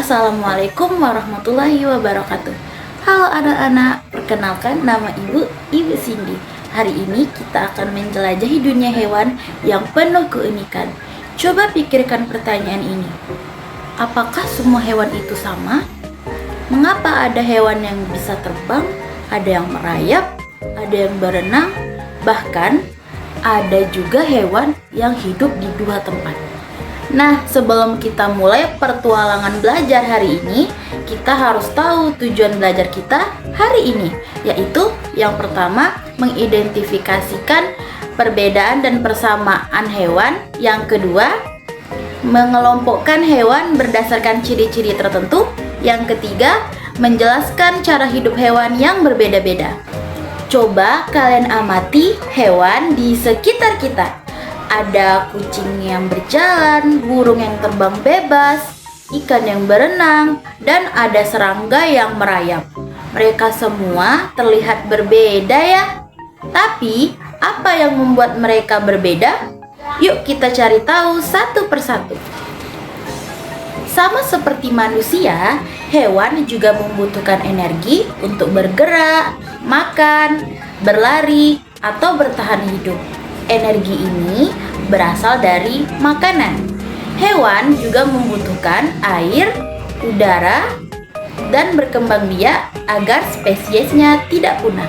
Assalamualaikum warahmatullahi wabarakatuh. Halo anak-anak, perkenalkan nama Ibu Cindy. Hari ini kita akan menjelajahi dunia hewan yang penuh keunikan. Coba pikirkan pertanyaan ini. Apakah semua hewan itu sama? Mengapa ada hewan yang bisa terbang, ada yang merayap, ada yang berenang, bahkan ada juga hewan yang hidup di dua tempat? Nah, sebelum kita mulai pertualangan belajar hari ini, kita harus tahu tujuan belajar kita hari ini, yaitu yang pertama, mengidentifikasikan perbedaan dan persamaan hewan. Yang kedua, mengelompokkan hewan berdasarkan ciri-ciri tertentu. Yang ketiga, menjelaskan cara hidup hewan yang berbeda-beda. Coba kalian amati hewan di sekitar kita. Ada kucing yang berjalan, burung yang terbang bebas, ikan yang berenang, dan ada serangga yang merayap. Mereka semua terlihat berbeda ya. Tapi, apa yang membuat mereka berbeda? Yuk kita cari tahu satu persatu. Sama seperti manusia, hewan juga membutuhkan energi untuk bergerak, makan, berlari, atau bertahan hidup. Energi ini berasal dari makanan. Hewan juga membutuhkan air, udara, dan berkembang biak agar spesiesnya tidak punah.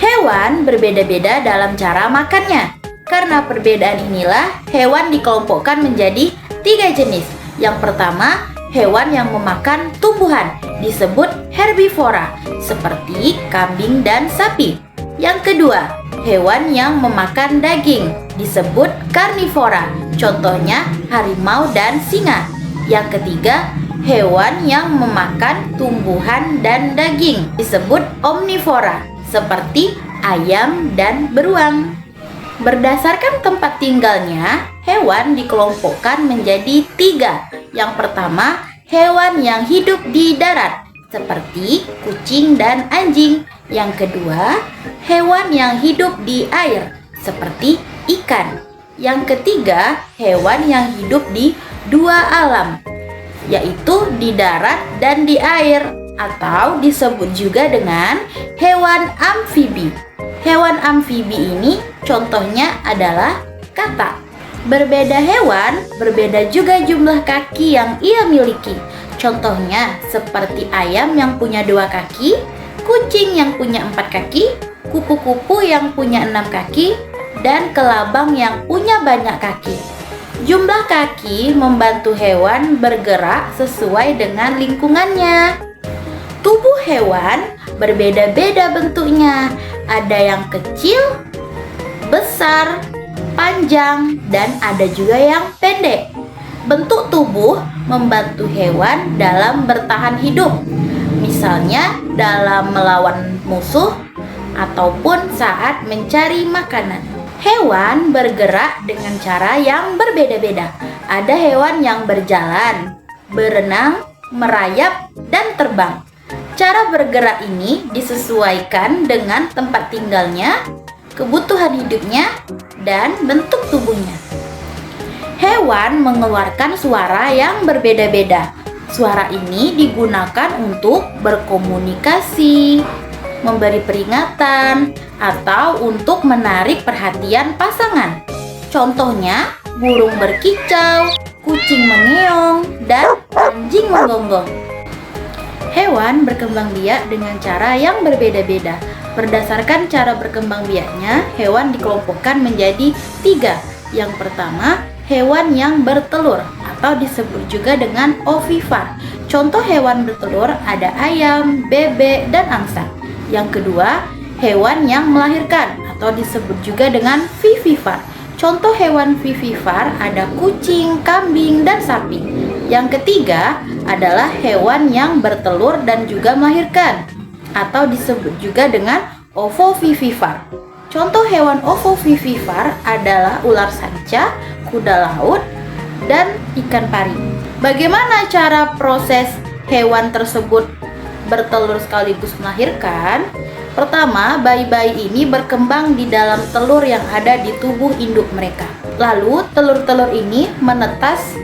Hewan berbeda-beda dalam cara makannya. Karena perbedaan inilah hewan dikelompokkan menjadi 3 jenis. Yang pertama, hewan yang memakan tumbuhan disebut herbivora, seperti kambing dan sapi. Yang kedua, hewan yang memakan daging disebut karnivora, contohnya harimau dan singa. Yang ketiga, hewan yang memakan tumbuhan dan daging disebut omnivora, seperti ayam dan beruang. Berdasarkan tempat tinggalnya, hewan dikelompokkan menjadi 3. Yang pertama, hewan yang hidup di darat, seperti kucing dan anjing. Yang kedua, hewan yang hidup di air, seperti ikan. Yang ketiga, hewan yang hidup di dua alam, yaitu di darat dan di air, atau disebut juga dengan hewan amfibi. Hewan amfibi ini contohnya adalah katak. Berbeda hewan, berbeda juga jumlah kaki yang ia miliki. Contohnya seperti ayam yang punya 2 kaki, kucing yang punya 4 kaki, kupu-kupu yang punya 6 kaki, dan kelabang yang punya banyak kaki. Jumlah kaki membantu hewan bergerak sesuai dengan lingkungannya. Tubuh hewan berbeda-beda bentuknya. Ada yang kecil, besar, panjang, dan ada juga yang pendek. Bentuk tubuh membantu hewan dalam bertahan hidup. Misalnya dalam melawan musuh ataupun saat mencari makanan. Hewan bergerak dengan cara yang berbeda-beda. Ada hewan yang berjalan, berenang, merayap, dan terbang. Cara bergerak ini disesuaikan dengan tempat tinggalnya, kebutuhan hidupnya, dan bentuk tubuhnya. Hewan mengeluarkan suara yang berbeda-beda. Suara ini digunakan untuk berkomunikasi, memberi peringatan, atau untuk menarik perhatian pasangan. Contohnya, burung berkicau, kucing mengeong, dan anjing menggonggong. Hewan berkembang biak dengan cara yang berbeda-beda. Berdasarkan cara berkembang biaknya, hewan dikelompokkan menjadi 3. Yang pertama, hewan yang bertelur atau disebut juga dengan ovivar. Contoh hewan bertelur ada ayam, bebek, dan angsa. Yang kedua, hewan yang melahirkan atau disebut juga dengan vivivar. Contoh hewan vivivar ada kucing, kambing, dan sapi. Yang ketiga adalah hewan yang bertelur dan juga melahirkan atau disebut juga dengan ovovivivar. Contoh hewan ovovivivar adalah ular sanca, kuda laut, dan ikan pari. Bagaimana cara proses hewan tersebut bertelur sekaligus melahirkan? Pertama, bayi-bayi ini berkembang di dalam telur yang ada di tubuh induk mereka. Lalu, telur-telur ini menetas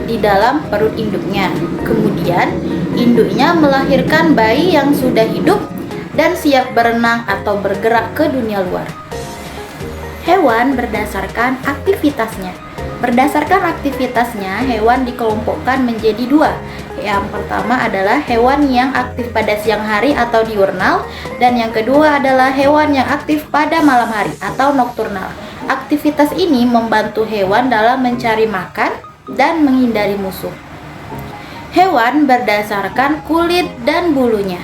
di dalam perut induknya. Kemudian, induknya melahirkan bayi yang sudah hidup dan siap berenang atau bergerak ke dunia luar. Hewan berdasarkan aktivitasnya. Berdasarkan aktivitasnya, hewan dikelompokkan menjadi dua. Yang pertama adalah hewan yang aktif pada siang hari atau diurnal, dan yang kedua adalah hewan yang aktif pada malam hari atau nokturnal. Aktivitas ini membantu hewan dalam mencari makan dan menghindari musuh. Hewan berdasarkan kulit dan bulunya.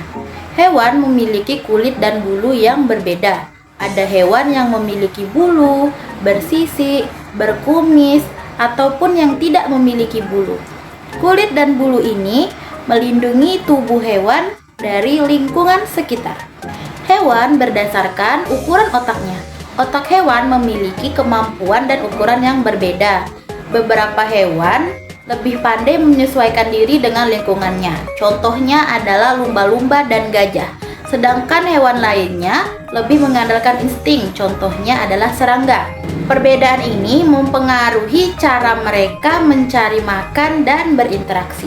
Hewan memiliki kulit dan bulu yang berbeda. Ada hewan yang memiliki bulu, bersisik, berkumis, ataupun yang tidak memiliki bulu. Kulit dan bulu ini melindungi tubuh hewan dari lingkungan sekitar. Hewan berdasarkan ukuran otaknya. Otak hewan memiliki kemampuan dan ukuran yang berbeda. Beberapa hewan lebih pandai menyesuaikan diri dengan lingkungannya. Contohnya adalah lumba-lumba dan gajah. Sedangkan hewan lainnya lebih mengandalkan insting, contohnya adalah serangga. Perbedaan ini mempengaruhi cara mereka mencari makan dan berinteraksi.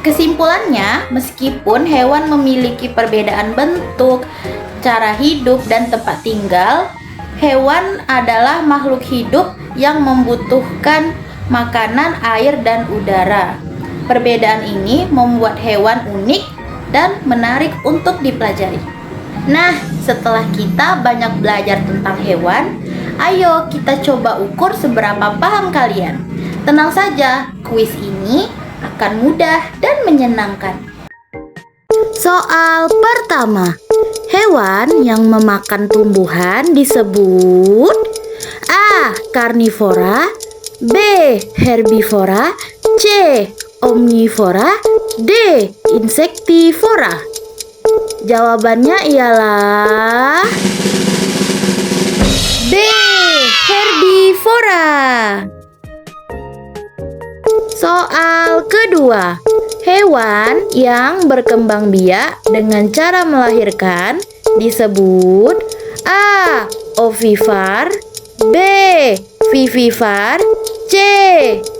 Kesimpulannya, meskipun hewan memiliki perbedaan bentuk, cara hidup, dan tempat tinggal, hewan adalah makhluk hidup yang membutuhkan makanan, air, dan udara. Perbedaan ini membuat hewan unik dan menarik untuk dipelajari. Nah, setelah kita banyak belajar tentang hewan, ayo kita coba ukur seberapa paham kalian. Tenang saja, kuis ini akan mudah dan menyenangkan. Soal pertama, hewan yang memakan tumbuhan disebut A. Karnivora, B. Herbivora, C. Omnivora, D. Insektivora. Jawabannya ialah B. Herbivora. Soal kedua, hewan yang berkembang biak dengan cara melahirkan disebut A. Ovipar, B. Vivipar, C.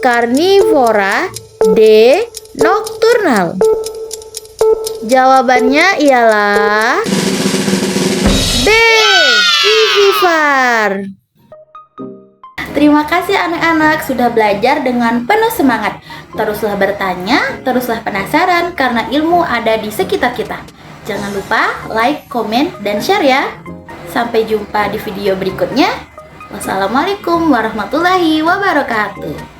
Karnivora, D. Nokturnal. Jawabannya ialah B. Vivipar. Terima kasih anak-anak sudah belajar dengan penuh semangat. Teruslah bertanya, teruslah penasaran karena ilmu ada di sekitar kita. Jangan lupa like, komen, dan share ya. Sampai jumpa di video berikutnya. Wassalamualaikum warahmatullahi wabarakatuh.